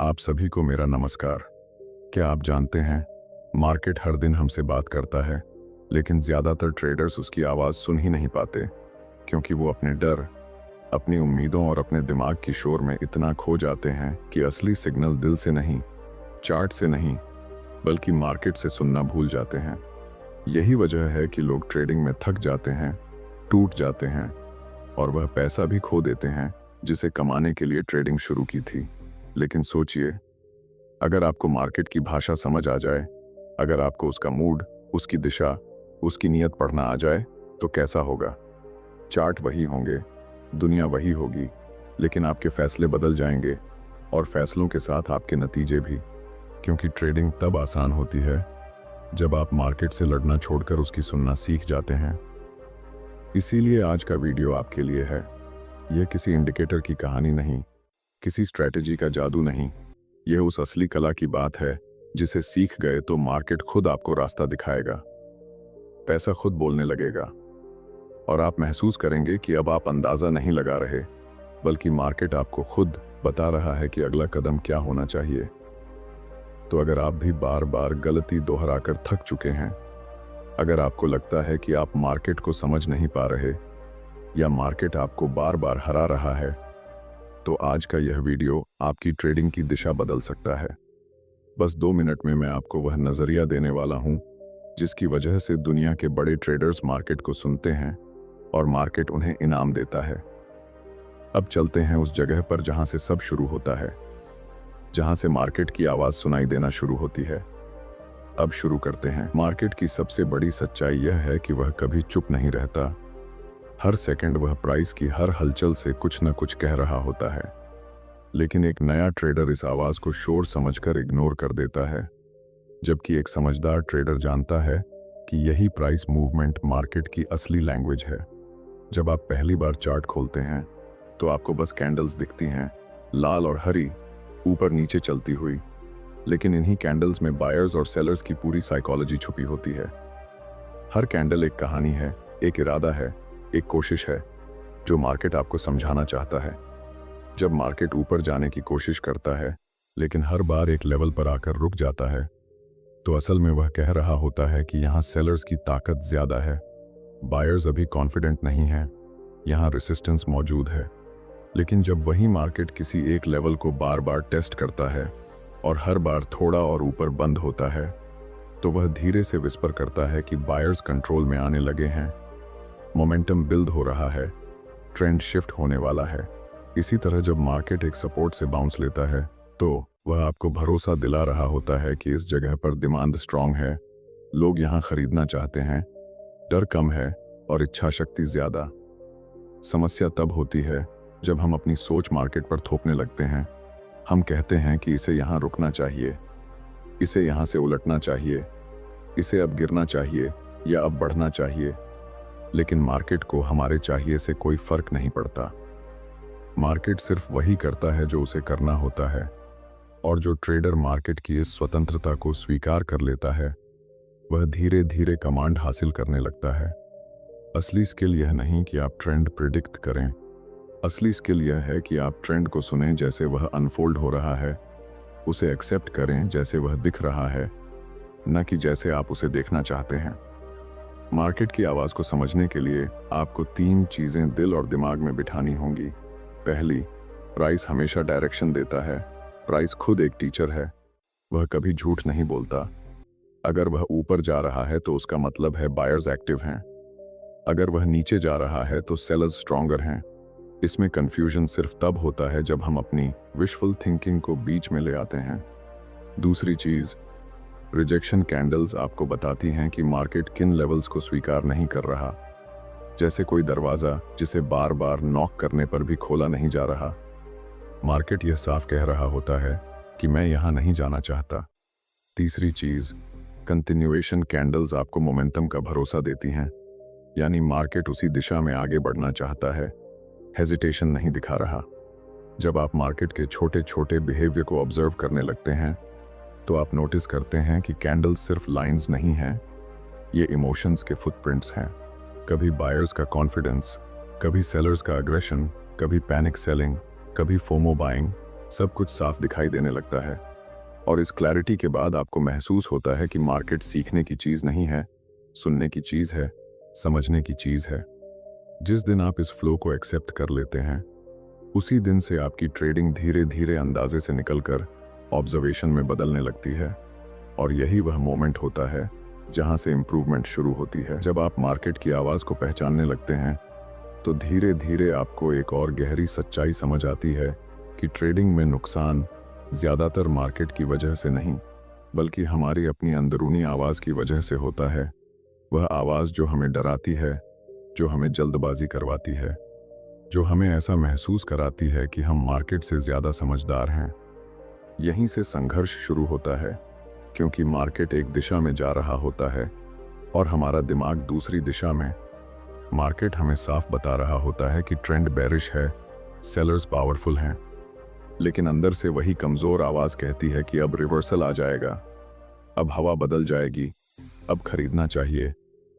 आप सभी को मेरा नमस्कार। क्या आप जानते हैं, मार्केट हर दिन हमसे बात करता है, लेकिन ज़्यादातर ट्रेडर्स उसकी आवाज़ सुन ही नहीं पाते, क्योंकि वो अपने डर, अपनी उम्मीदों और अपने दिमाग की शोर में इतना खो जाते हैं कि असली सिग्नल दिल से नहीं, चार्ट से नहीं, बल्कि मार्केट से सुनना भूल जाते हैं। यही वजह है कि लोग ट्रेडिंग में थक जाते हैं, टूट जाते हैं और वह पैसा भी खो देते हैं जिसे कमाने के लिए ट्रेडिंग शुरू की थी। लेकिन सोचिए, अगर आपको मार्केट की भाषा समझ आ जाए, अगर आपको उसका मूड, उसकी दिशा, उसकी नीयत पढ़ना आ जाए, तो कैसा होगा? चार्ट वही होंगे, दुनिया वही होगी, लेकिन आपके फैसले बदल जाएंगे और फैसलों के साथ आपके नतीजे भी। क्योंकि ट्रेडिंग तब आसान होती है जब आप मार्केट से लड़ना छोड़कर उसकी सुनना सीख जाते हैं। इसीलिए आज का वीडियो आपके लिए है। यह किसी इंडिकेटर की कहानी नहीं, किसी स्ट्रैटेजी का जादू नहीं, यह उस असली कला की बात है जिसे सीख गए तो मार्केट खुद आपको रास्ता दिखाएगा, पैसा खुद बोलने लगेगा और आप महसूस करेंगे कि अब आप अंदाजा नहीं लगा रहे, बल्कि मार्केट आपको खुद बता रहा है कि अगला कदम क्या होना चाहिए। तो अगर आप भी बार बार गलती दोहराकर थक चुके हैं, अगर आपको लगता है कि आप मार्केट को समझ नहीं पा रहे या मार्केट आपको बार बार हरा रहा है, तो आज का यह वीडियो आपकी ट्रेडिंग की दिशा बदल सकता है। बस 2 मिनट में मैं आपको वह नजरिया देने वाला हूं जिसकी वजह से दुनिया के बड़े ट्रेडर्स मार्केट को सुनते हैं और मार्केट उन्हें इनाम देता है। अब चलते हैं उस जगह पर जहां से सब शुरू होता है, जहां से मार्केट की आवाज सुनाई देना शुरू होती है। अब शुरू करते हैं। मार्केट की सबसे बड़ी सच्चाई यह है कि वह कभी चुप नहीं रहता। हर सेकंड वह प्राइस की हर हलचल से कुछ न कुछ कह रहा होता है, लेकिन एक नया ट्रेडर इस आवाज को शोर समझकर इग्नोर कर देता है, जबकि एक समझदार ट्रेडर जानता है कि यही प्राइस मूवमेंट मार्केट की असली लैंग्वेज है। जब आप पहली बार चार्ट खोलते हैं तो आपको बस कैंडल्स दिखती हैं, लाल और हरी, ऊपर नीचे चलती हुई, लेकिन इन्हीं कैंडल्स में बायर्स और सेलर्स की पूरी साइकोलॉजी छुपी होती है। हर कैंडल एक कहानी है, एक इरादा है, एक कोशिश है जो मार्केट आपको समझाना चाहता है। जब मार्केट ऊपर जाने की कोशिश करता है लेकिन हर बार एक लेवल पर आकर रुक जाता है, तो असल में वह कह रहा होता है कि यहाँ सेलर्स की ताकत ज्यादा है, बायर्स अभी कॉन्फिडेंट नहीं हैं, यहाँ रेसिस्टेंस मौजूद है। लेकिन जब वही मार्केट किसी एक लेवल को बार बार टेस्ट करता है और हर बार थोड़ा और ऊपर बंद होता है, तो वह धीरे से विस्पर करता है कि बायर्स कंट्रोल में आने लगे हैं, मोमेंटम बिल्ड हो रहा है, ट्रेंड शिफ्ट होने वाला है। इसी तरह जब मार्केट एक सपोर्ट से बाउंस लेता है तो वह आपको भरोसा दिला रहा होता है कि इस जगह पर डिमांड स्ट्रांग है, लोग यहाँ खरीदना चाहते हैं, डर कम है और इच्छा शक्ति ज्यादा। समस्या तब होती है जब हम अपनी सोच मार्केट पर थोपने लगते हैं। हम कहते हैं कि इसे यहाँ रुकना चाहिए, इसे यहाँ से उलटना चाहिए, इसे अब गिरना चाहिए या अब बढ़ना चाहिए, लेकिन मार्केट को हमारे चाहिए से कोई फर्क नहीं पड़ता। मार्केट सिर्फ वही करता है जो उसे करना होता है, और जो ट्रेडर मार्केट की इस स्वतंत्रता को स्वीकार कर लेता है, वह धीरे धीरे कमांड हासिल करने लगता है। असली स्किल यह नहीं कि आप ट्रेंड प्रिडिक्ट करें, असली स्किल यह है कि आप ट्रेंड को सुनें जैसे वह अनफोल्ड हो रहा है, उसे एक्सेप्ट करें जैसे वह दिख रहा है, न कि जैसे आप उसे देखना चाहते हैं। मार्केट की आवाज को समझने के लिए आपको 3 चीजें दिल और दिमाग में बिठानी होंगी। पहली, प्राइस हमेशा डायरेक्शन देता है। प्राइस खुद एक टीचर है, वह कभी झूठ नहीं बोलता। अगर वह ऊपर जा रहा है तो उसका मतलब है बायर्स एक्टिव हैं, अगर वह नीचे जा रहा है तो सेलर्स स्ट्रॉन्गर हैं। इसमें कंफ्यूजन सिर्फ तब होता है जब हम अपनी विशफुल थिंकिंग को बीच में ले आते हैं। दूसरी चीज, रिजेक्शन कैंडल्स आपको बताती हैं कि मार्केट किन लेवल्स को स्वीकार नहीं कर रहा, जैसे कोई दरवाजा जिसे बार बार नॉक करने पर भी खोला नहीं जा रहा। मार्केट यह साफ कह रहा होता है कि मैं यहां नहीं जाना चाहता। तीसरी चीज, कंटिन्यूएशन कैंडल्स आपको मोमेंटम का भरोसा देती हैं, यानी मार्केट उसी दिशा में आगे बढ़ना चाहता है, हेजिटेशन नहीं दिखा रहा। जब आप मार्केट के छोटे छोटे बिहेवियर को ऑब्जर्व करने लगते हैं तो आप नोटिस करते हैं कि कैंडल्स सिर्फ लाइंस नहीं हैं, ये इमोशंस के फुटप्रिंट्स हैं। कभी बायर्स का कॉन्फिडेंस, कभी सेलर्स का अग्रेशन, कभी पैनिक सेलिंग, कभी फोमो बाइंग। सब कुछ साफ दिखाई देने लगता है और इस क्लैरिटी के बाद आपको महसूस होता है कि मार्केट सीखने की चीज़ नहीं है, सुनने की चीज़ है, समझने की चीज़ है। जिस दिन आप इस फ्लो को एक्सेप्ट कर लेते हैं, उसी दिन से आपकी ट्रेडिंग धीरे धीरे अंदाजे से निकलकर ऑब्जर्वेशन में बदलने लगती है और यही वह मोमेंट होता है जहां से इम्प्रूवमेंट शुरू होती है। जब आप मार्केट की आवाज़ को पहचानने लगते हैं तो धीरे धीरे आपको एक और गहरी सच्चाई समझ आती है कि ट्रेडिंग में नुकसान ज़्यादातर मार्केट की वजह से नहीं, बल्कि हमारी अपनी अंदरूनी आवाज़ की वजह से होता है। वह आवाज़ जो हमें डराती है, जो हमें जल्दबाजी करवाती है, जो हमें ऐसा महसूस कराती है कि हम मार्केट से ज़्यादा समझदार हैं। यहीं से संघर्ष शुरू होता है, क्योंकि मार्केट एक दिशा में जा रहा होता है और हमारा दिमाग दूसरी दिशा में। मार्केट हमें साफ बता रहा होता है कि ट्रेंड बेरिश है, सेलर्स पावरफुल हैं, लेकिन अंदर से वही कमज़ोर आवाज़ कहती है कि अब रिवर्सल आ जाएगा, अब हवा बदल जाएगी, अब खरीदना चाहिए।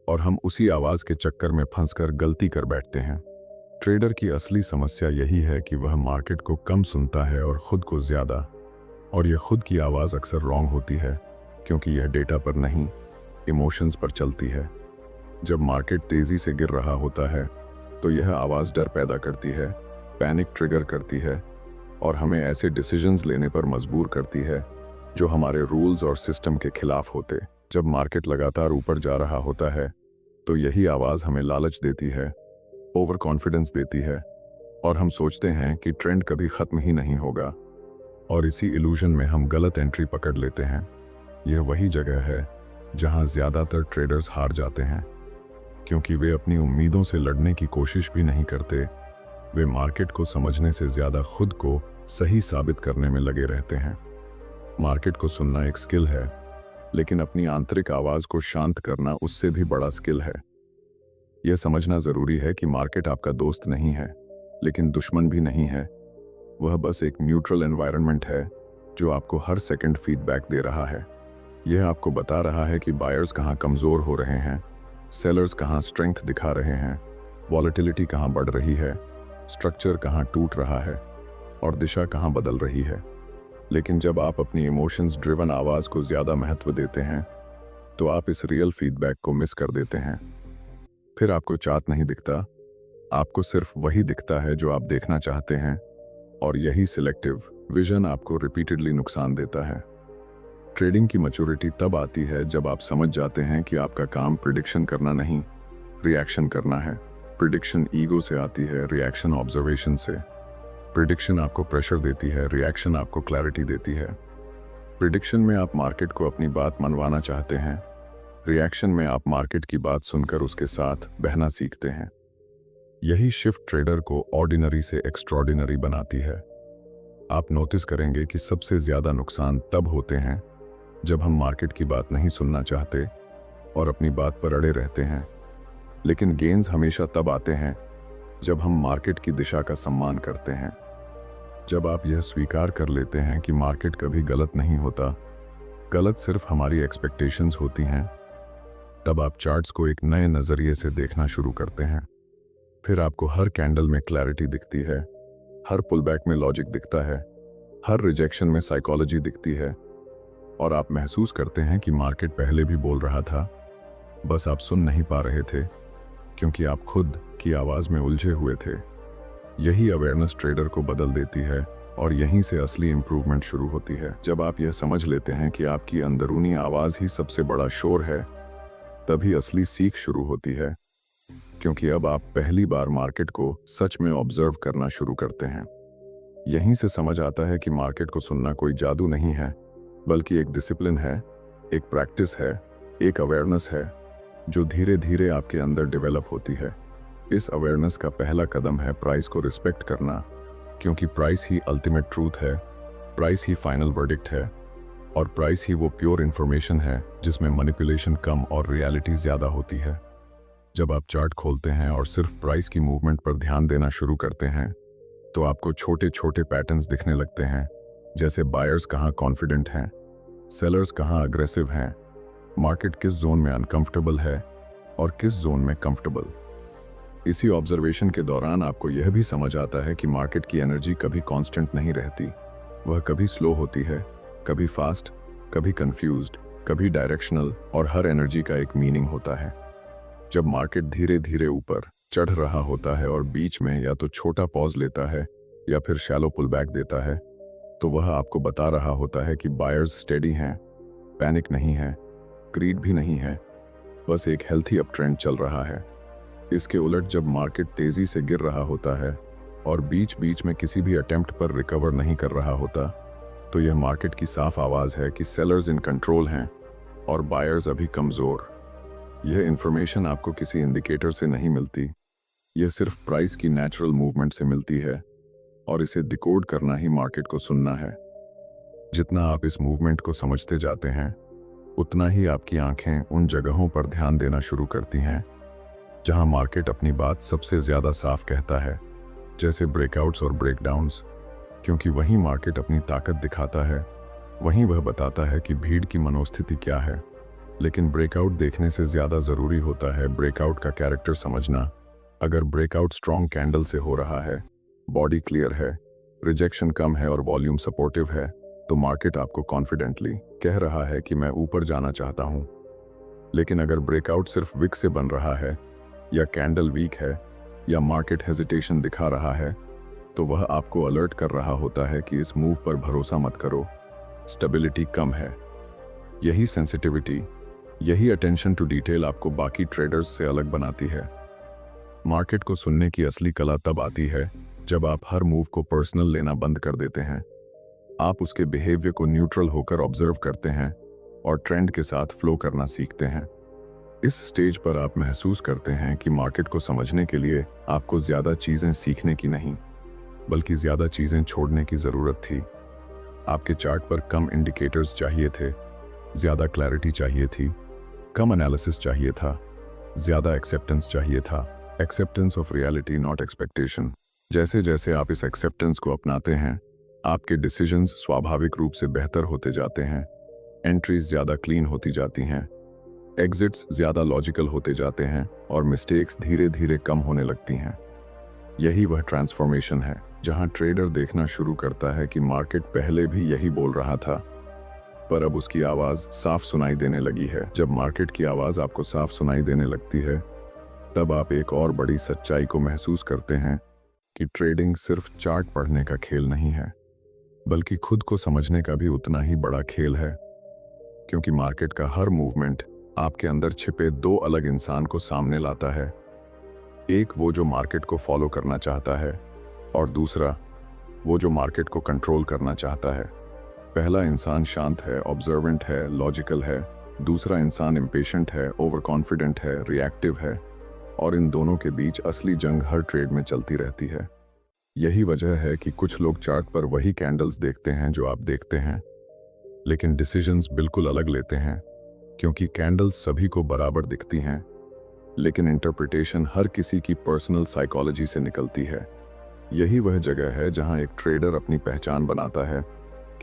और हम उसी आवाज़ के चक्कर में फंसकर गलती कर बैठते हैं। ट्रेडर की असली समस्या यही है कि वह मार्केट को कम सुनता है और खुद को ज़्यादा, और यह खुद की आवाज़ अक्सर रॉन्ग होती है क्योंकि यह डेटा पर नहीं, इमोशंस पर चलती है। जब मार्केट तेज़ी से गिर रहा होता है तो यह आवाज़ डर पैदा करती है, पैनिक ट्रिगर करती है और हमें ऐसे डिसीजंस लेने पर मजबूर करती है जो हमारे रूल्स और सिस्टम के खिलाफ होते। जब मार्केट लगातार ऊपर जा रहा होता है तो यही आवाज़ हमें लालच देती है, ओवर कॉन्फिडेंस देती है और हम सोचते हैं कि ट्रेंड कभी ख़त्म ही नहीं होगा, और इसी इल्यूजन में हम गलत एंट्री पकड़ लेते हैं। यह वही जगह है जहां ज़्यादातर ट्रेडर्स हार जाते हैं, क्योंकि वे अपनी उम्मीदों से लड़ने की कोशिश भी नहीं करते। वे मार्केट को समझने से ज़्यादा खुद को सही साबित करने में लगे रहते हैं। मार्केट को सुनना एक स्किल है, लेकिन अपनी आंतरिक आवाज़ को शांत करना उससे भी बड़ा स्किल है। यह समझना ज़रूरी है कि मार्केट आपका दोस्त नहीं है, लेकिन दुश्मन भी नहीं है। वह बस एक न्यूट्रल एनवायरनमेंट है जो आपको हर सेकंड फीडबैक दे रहा है। यह आपको बता रहा है कि बायर्स कहाँ कमज़ोर हो रहे हैं, सेलर्स कहाँ स्ट्रेंथ दिखा रहे हैं, वॉलेटिलिटी कहाँ बढ़ रही है, स्ट्रक्चर कहाँ टूट रहा है और दिशा कहाँ बदल रही है। लेकिन जब आप अपनी इमोशंस ड्रिवन आवाज़ को ज़्यादा महत्व देते हैं तो आप इस रियल फीडबैक को मिस कर देते हैं। फिर आपको चार्ट नहीं दिखता, आपको सिर्फ वही दिखता है जो आप देखना चाहते हैं, और यही सिलेक्टिव विजन आपको रिपीटेडली नुकसान देता है। ट्रेडिंग की मैच्योरिटी तब आती है जब आप समझ जाते हैं कि आपका काम प्रिडिक्शन करना नहीं, रिएक्शन करना है। प्रिडिक्शन ईगो से आती है, रिएक्शन ऑब्जर्वेशन से। प्रिडिक्शन आपको प्रेशर देती है, रिएक्शन आपको क्लैरिटी देती है। प्रिडिक्शन में आप मार्केट को अपनी बात मनवाना चाहते हैं, रिएक्शन में आप मार्केट की बात सुनकर उसके साथ बहना सीखते हैं। यही शिफ्ट ट्रेडर को ऑर्डिनरी से एक्स्ट्रॉर्डिनरी बनाती है। आप नोटिस करेंगे कि सबसे ज़्यादा नुकसान तब होते हैं जब हम मार्केट की बात नहीं सुनना चाहते और अपनी बात पर अड़े रहते हैं, लेकिन गेन्स हमेशा तब आते हैं जब हम मार्केट की दिशा का सम्मान करते हैं। जब आप यह स्वीकार कर लेते हैं कि मार्केट कभी गलत नहीं होता, गलत सिर्फ हमारी एक्सपेक्टेशंस होती हैं, तब आप चार्ट्स को एक नए नज़रिए से देखना शुरू करते हैं। फिर आपको हर कैंडल में क्लैरिटी दिखती है, हर पुलबैक में लॉजिक दिखता है, हर रिजेक्शन में साइकोलॉजी दिखती है, और आप महसूस करते हैं कि मार्केट पहले भी बोल रहा था, बस आप सुन नहीं पा रहे थे क्योंकि आप खुद की आवाज़ में उलझे हुए थे। यही अवेयरनेस ट्रेडर को बदल देती है और यहीं से असली इंप्रूवमेंट शुरू होती है। जब आप यह समझ लेते हैं कि आपकी अंदरूनी आवाज़ ही सबसे बड़ा शोर है, तभी असली सीख शुरू होती है, क्योंकि अब आप पहली बार मार्केट को सच में ऑब्जर्व करना शुरू करते हैं। यहीं से समझ आता है कि मार्केट को सुनना कोई जादू नहीं है, बल्कि एक डिसिप्लिन है, एक प्रैक्टिस है, एक अवेयरनेस है जो धीरे धीरे आपके अंदर डेवलप होती है। इस अवेयरनेस का पहला कदम है प्राइस को रिस्पेक्ट करना, क्योंकि प्राइस ही अल्टीमेट ट्रूथ है, प्राइस ही फाइनल वर्डिक्ट है, और प्राइस ही वो प्योर इन्फॉर्मेशन है जिसमें मैनिपुलेशन कम और रियलिटी ज़्यादा होती है। जब आप चार्ट खोलते हैं और सिर्फ प्राइस की मूवमेंट पर ध्यान देना शुरू करते हैं, तो आपको छोटे छोटे पैटर्न्स दिखने लगते हैं, जैसे बायर्स कहाँ कॉन्फिडेंट हैं, सेलर्स कहाँ अग्रेसिव हैं, मार्केट किस जोन में अनकंफर्टेबल है और किस जोन में कंफर्टेबल। इसी ऑब्जर्वेशन के दौरान आपको यह भी समझ आता है कि मार्केट की एनर्जी कभी कांस्टेंट नहीं रहती। वह कभी स्लो होती है, कभी फास्ट, कभी कंफ्यूज्ड, कभी डायरेक्शनल, और हर एनर्जी का एक मीनिंग होता है। जब मार्केट धीरे धीरे ऊपर चढ़ रहा होता है और बीच में या तो छोटा पॉज लेता है या फिर शैलो पुल बैक देता है, तो वह आपको बता रहा होता है कि बायर्स स्टेडी हैं, पैनिक नहीं है, ग्रीड भी नहीं है, बस एक हेल्थी अप ट्रेंड चल रहा है। इसके उलट जब मार्केट तेजी से गिर रहा होता है और बीच बीच में किसी भी अटेम्प्ट पर रिकवर नहीं कर रहा होता, तो यह मार्केट की साफ आवाज है कि सेलर्स इन कंट्रोल हैं और बायर्स अभी कमजोर। यह इंफॉर्मेशन आपको किसी इंडिकेटर से नहीं मिलती, यह सिर्फ प्राइस की नेचुरल मूवमेंट से मिलती है, और इसे डिकोड करना ही मार्केट को सुनना है। जितना आप इस मूवमेंट को समझते जाते हैं, उतना ही आपकी आंखें उन जगहों पर ध्यान देना शुरू करती हैं जहां मार्केट अपनी बात सबसे ज्यादा साफ कहता है, जैसे ब्रेकआउट्स और ब्रेकडाउन्स, क्योंकि वहीं मार्केट अपनी ताकत दिखाता है, वहीं वह बताता है कि भीड़ की मनोस्थिति क्या है। लेकिन ब्रेकआउट देखने से ज्यादा जरूरी होता है ब्रेकआउट का कैरेक्टर समझना। अगर ब्रेकआउट स्ट्रॉन्ग कैंडल से हो रहा है, बॉडी क्लियर है, रिजेक्शन कम है और वॉल्यूम सपोर्टिव है, तो मार्केट आपको कॉन्फिडेंटली कह रहा है कि मैं ऊपर जाना चाहता हूं। लेकिन अगर ब्रेकआउट सिर्फ विक से बन रहा है, या कैंडल वीक है, या मार्केट हेजिटेशन दिखा रहा है, तो वह आपको अलर्ट कर रहा होता है कि इस मूव पर भरोसा मत करो, स्टेबिलिटी कम है। यही सेंसिटिविटी, यही अटेंशन टू डिटेल आपको बाकी ट्रेडर्स से अलग बनाती है। मार्केट को सुनने की असली कला तब आती है जब आप हर मूव को पर्सनल लेना बंद कर देते हैं। आप उसके बिहेवियर को न्यूट्रल होकर ऑब्जर्व करते हैं और ट्रेंड के साथ फ्लो करना सीखते हैं। इस स्टेज पर आप महसूस करते हैं कि मार्केट को समझने के लिए आपको ज्यादा चीजें सीखने की नहीं, बल्कि ज्यादा चीजें छोड़ने की जरूरत थी। आपके चार्ट पर कम इंडिकेटर्स चाहिए थे, ज्यादा क्लैरिटी चाहिए थी, कम एनालिसिस चाहिए था, ज्यादा एक्सेप्टेंस चाहिए था। Acceptance of reality, not expectation. जैसे जैसे आप इस एक्सेप्टेंस को अपनाते हैं, आपके डिसीजंस स्वाभाविक रूप से बेहतर होते जाते हैं, एंट्रीज ज्यादा क्लीन होती जाती हैं, एग्जिट्स ज्यादा लॉजिकल होते जाते हैं और मिस्टेक्स धीरे धीरे कम होने लगती हैं। यही वह ट्रांसफॉर्मेशन है जहां ट्रेडर देखना शुरू करता है कि मार्केट पहले भी यही बोल रहा था, पर अब उसकी आवाज साफ सुनाई देने लगी है। जब मार्केट की आवाज आपको साफ सुनाई देने लगती है, तब आप एक और बड़ी सच्चाई को महसूस करते हैं कि ट्रेडिंग सिर्फ चार्ट पढ़ने का खेल नहीं है, बल्कि खुद को समझने का भी उतना ही बड़ा खेल है। क्योंकि मार्केट का हर मूवमेंट आपके अंदर छिपे दो अलग इंसान को सामने लाता है। एक वो जो मार्केट को फॉलो करना चाहता है, और दूसरा वो जो मार्केट को कंट्रोल करना चाहता है। पहला इंसान शांत है, ऑब्जर्वेंट है, लॉजिकल है। दूसरा इंसान इम्पेशेंट है, ओवर कॉन्फिडेंट है, रिएक्टिव है। और इन दोनों के बीच असली जंग हर ट्रेड में चलती रहती है। यही वजह है कि कुछ लोग चार्ट पर वही कैंडल्स देखते हैं जो आप देखते हैं, लेकिन डिसीजंस बिल्कुल अलग लेते हैं। क्योंकि कैंडल्स सभी को बराबर दिखती हैं, लेकिन इंटरप्रिटेशन हर किसी की पर्सनल साइकोलॉजी से निकलती है। यही वह जगह है जहां एक ट्रेडर अपनी पहचान बनाता है,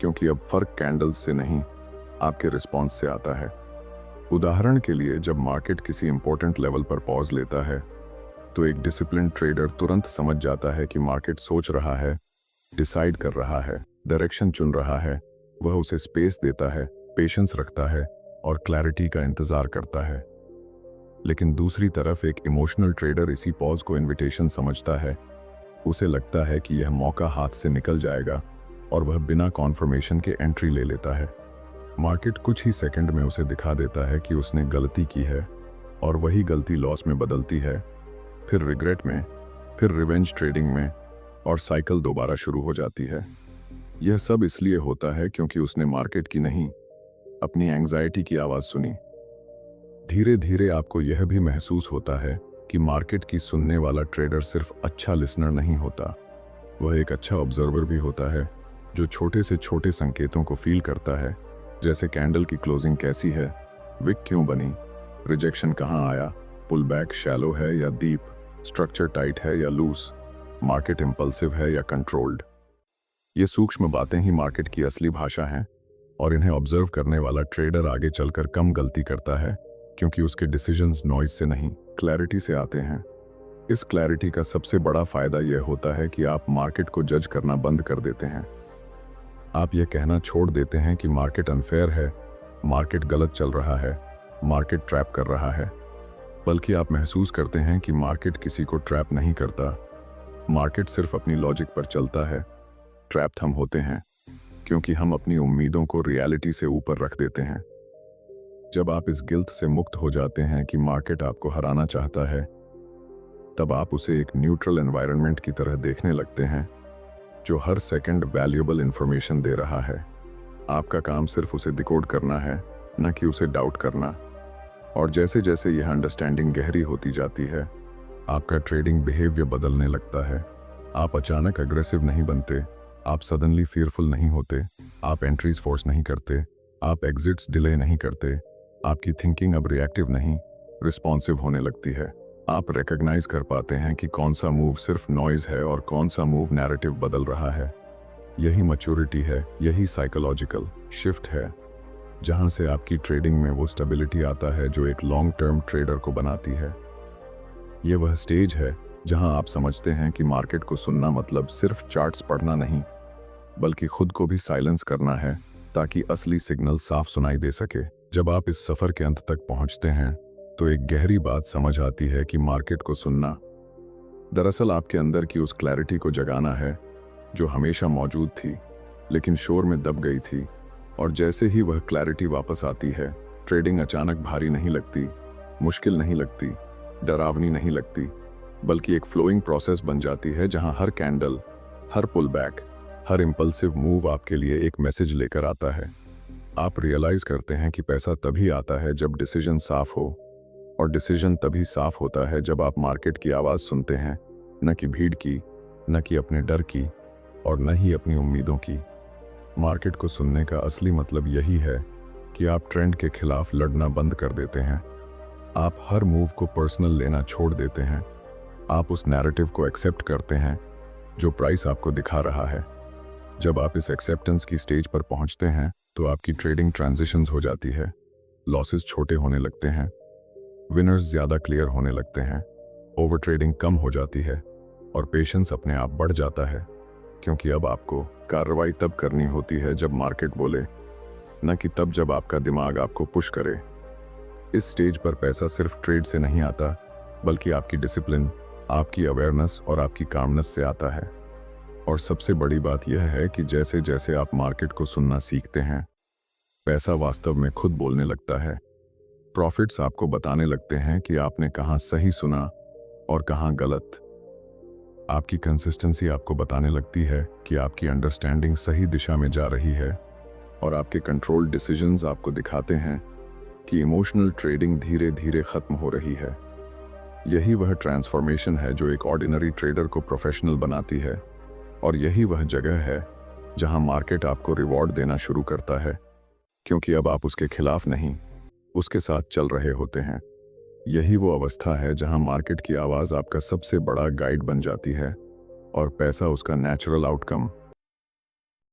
क्योंकि अब फर्क कैंडल्स से नहीं, आपके रिस्पॉन्स से आता है। उदाहरण के लिए, जब मार्केट किसी इंपॉर्टेंट लेवल पर पॉज लेता है, तो एक डिसिप्लिन ट्रेडर तुरंत समझ जाता है कि मार्केट सोच रहा है, डिसाइड कर रहा है, डायरेक्शन चुन रहा है। वह उसे स्पेस देता है, पेशेंस रखता है और क्लैरिटी का इंतजार करता है। लेकिन दूसरी तरफ एक इमोशनल ट्रेडर इसी पॉज को इनविटेशन समझता है। उसे लगता है कि यह मौका हाथ से निकल जाएगा और वह बिना कॉन्फर्मेशन के एंट्री ले लेता है। मार्केट कुछ ही सेकंड में उसे दिखा देता है कि उसने गलती की है, और वही गलती लॉस में बदलती है, फिर रिग्रेट में, फिर रिवेंज ट्रेडिंग में, और साइकिल दोबारा शुरू हो जाती है। यह सब इसलिए होता है क्योंकि उसने मार्केट की नहीं, अपनी एंग्जाइटी की आवाज सुनी। धीरे धीरे आपको यह भी महसूस होता है कि मार्केट की सुनने वाला ट्रेडर सिर्फ अच्छा लिसनर नहीं होता, वह एक अच्छा ऑब्जर्वर भी होता है, जो छोटे से छोटे संकेतों को फील करता है। जैसे कैंडल की क्लोजिंग कैसी है, विक क्यों बनी, रिजेक्शन कहाँ आया, पुल बैक शैलो है या डीप, स्ट्रक्चर टाइट है या लूज, मार्केट इंपल्सिव है या कंट्रोल्ड। ये सूक्ष्म बातें ही मार्केट की असली भाषा हैं, और इन्हें ऑब्जर्व करने वाला ट्रेडर आगे चलकर कम गलती करता है, क्योंकि उसके डिसीजंस नॉइज से नहीं, क्लैरिटी से आते हैं। इस क्लैरिटी का सबसे बड़ा फायदा यह होता है कि आप मार्केट को जज करना बंद कर देते हैं। आप ये कहना छोड़ देते हैं कि मार्केट अनफेयर है, मार्केट गलत चल रहा है, मार्केट ट्रैप कर रहा है, बल्कि आप महसूस करते हैं कि मार्केट किसी को ट्रैप नहीं करता, मार्केट सिर्फ अपनी लॉजिक पर चलता है। ट्रैप्ड हम होते हैं क्योंकि हम अपनी उम्मीदों को रियलिटी से ऊपर रख देते हैं। जब आप इस गिल्ट से मुक्त हो जाते हैं कि मार्केट आपको हराना चाहता है, तब आप उसे एक न्यूट्रल एनवायरनमेंट की तरह देखने लगते हैं जो हर सेकंड वैल्यूएबल इंफॉर्मेशन दे रहा है। आपका काम सिर्फ उसे डिकोड करना है, न कि उसे डाउट करना। और जैसे जैसे यह अंडरस्टैंडिंग गहरी होती जाती है, आपका ट्रेडिंग बिहेवियर बदलने लगता है। आप अचानक अग्रेसिव नहीं बनते, आप सडनली फियरफुल नहीं होते, आप एंट्रीज फोर्स नहीं करते, आप एग्जिट्स डिले नहीं करते। आपकी थिंकिंग अब रिएक्टिव नहीं, रिस्पॉन्सिव होने लगती है। आप रिकॉग्नाइज कर पाते हैं कि कौन सा मूव सिर्फ नॉइज है और कौन सा मूव नैरेटिव बदल रहा है। यही मैच्योरिटी है, यही साइकोलॉजिकल शिफ्ट है, जहां से आपकी ट्रेडिंग में वो स्टेबिलिटी आता है जो एक लॉन्ग टर्म ट्रेडर को बनाती है। ये वह स्टेज है जहां आप समझते हैं कि मार्केट को सुनना मतलब सिर्फ चार्ट्स पढ़ना नहीं, बल्कि खुद को भी साइलेंस करना है ताकि असली सिग्नल साफ सुनाई दे सके। जब आप इस सफर के अंत तक पहुंचते हैं तो एक गहरी बात समझ आती है कि मार्केट को सुनना दरअसल आपके अंदर की उस क्लैरिटी को जगाना है जो हमेशा मौजूद थी लेकिन शोर में दब गई थी। और जैसे ही वह क्लैरिटी वापस आती है, ट्रेडिंग अचानक भारी नहीं लगती, मुश्किल नहीं लगती, डरावनी नहीं लगती, बल्कि एक फ्लोइंग प्रोसेस बन जाती है जहां हर कैंडल, हर पुल बैक, हर इम्पल्सिव मूव आपके लिए एक मैसेज लेकर आता है। आप रियलाइज करते हैं कि पैसा तभी आता है जब डिसीजन साफ हो, और डिसीजन तभी साफ होता है जब आप मार्केट की आवाज़ सुनते हैं, न कि भीड़ की, न कि अपने डर की, और न ही अपनी उम्मीदों की। मार्केट को सुनने का असली मतलब यही है कि आप ट्रेंड के खिलाफ लड़ना बंद कर देते हैं। आप हर मूव को पर्सनल लेना छोड़ देते हैं। आप उस नैरेटिव को एक्सेप्ट करते हैं जो प्राइस आपको दिखा रहा है। जब आप इस एक्सेप्टेंस की स्टेज पर पहुंचते हैं तो आपकी ट्रेडिंग ट्रांजिशंस हो जाती है। लॉसेस छोटे होने लगते हैं, विनर्स ज़्यादा क्लियर होने लगते हैं, ओवर ट्रेडिंग कम हो जाती है, और पेशेंस अपने आप बढ़ जाता है, क्योंकि अब आपको कार्रवाई तब करनी होती है जब मार्केट बोले, न कि तब जब आपका दिमाग आपको पुश करे। इस स्टेज पर पैसा सिर्फ ट्रेड से नहीं आता, बल्कि आपकी डिसिप्लिन, आपकी अवेयरनेस और आपकी कामनेस से आता है। और सबसे बड़ी बात यह है कि जैसे जैसे आप मार्केट को सुनना सीखते हैं, पैसा वास्तव में खुद बोलने लगता है। प्रॉफिट्स आपको बताने लगते हैं कि आपने कहाँ सही सुना और कहाँ गलत। आपकी कंसिस्टेंसी आपको बताने लगती है कि आपकी अंडरस्टैंडिंग सही दिशा में जा रही है, और आपके कंट्रोल डिसीजंस आपको दिखाते हैं कि इमोशनल ट्रेडिंग धीरे धीरे खत्म हो रही है। यही वह ट्रांसफॉर्मेशन है जो एक ऑर्डिनरी ट्रेडर को प्रोफेशनल बनाती है, और यही वह जगह है जहां मार्केट आपको रिवॉर्ड देना शुरू करता है, क्योंकि अब आप उसके खिलाफ नहीं, उसके साथ चल रहे होते हैं। यही वो अवस्था है जहां मार्केट की आवाज़ आपका सबसे बड़ा गाइड बन जाती है और पैसा उसका नेचुरल आउटकम।